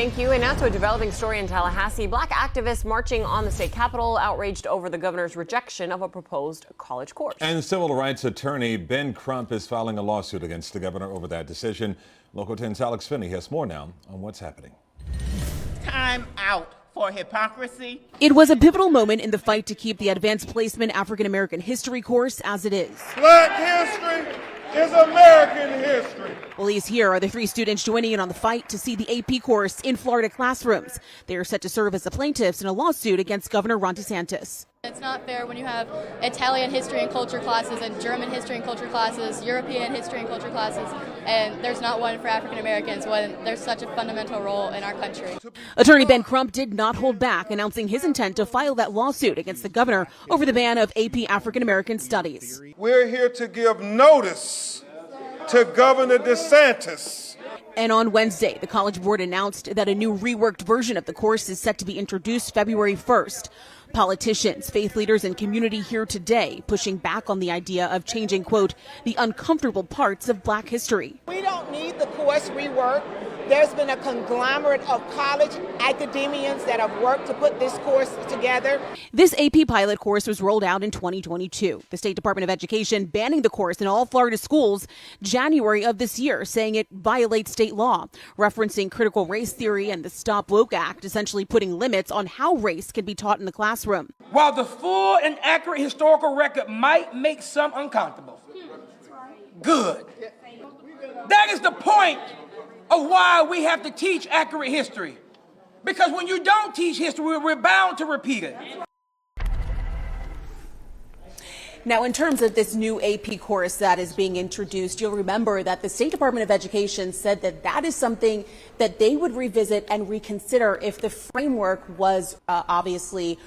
Thank you. And now to a developing story in Tallahassee. Black activists marching on the state capitol outraged over the governor's rejection of a proposed college course. And civil rights attorney Ben Crump is filing a lawsuit against the governor over that decision. Local 10's Alex Finney has more now on what's happening. Time out for hypocrisy. It was a pivotal moment in the fight to keep the advanced placement African American history course as it is. Black history is American history. Well, here are the three students joining in on the fight to see the AP course in Florida classrooms. They are set to serve as the plaintiffs in a lawsuit against Governor Ron DeSantis. It's not fair when you have Italian history and culture classes and German history and culture classes, European history and culture classes, and there's not one for African Americans when there's such a fundamental role in our country. Attorney Ben Crump did not hold back, announcing his intent to file that lawsuit against the governor over the ban of AP African American studies. We're here to give notice to Governor DeSantis. And on Wednesday, the College Board announced that a new reworked version of the course is set to be introduced February 1st. Politicians, faith leaders, and community here today pushing back on the idea of changing, quote, the uncomfortable parts of Black history. We don't need the course rework. There's been a conglomerate of college academians that have worked to put this course together. This AP pilot course was rolled out in 2022. The State Department of Education banning the course in all Florida schools January of this year, saying it violates state law, referencing critical race theory and the Stop Woke Act, essentially putting limits on how race can be taught in the classroom. While the full and accurate historical record might make some uncomfortable, good. That is the point of why we have to teach accurate history. Because when you don't teach history, we're bound to repeat it. Now, in terms of this new AP course that is being introduced, you'll remember that the State Department of Education said that that is something that they would revisit and reconsider if the framework was obviously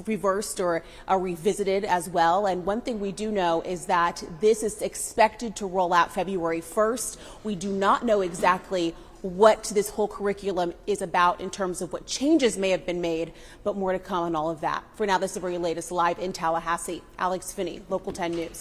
reversed or revisited as well. And one thing we do know is that this is expected to roll out February 1st. We do not know exactly what this whole curriculum is about in terms of what changes may have been made, but more to come on all of that. For now, this is the very latest live in Tallahassee. Alex Finney, Local 10 News.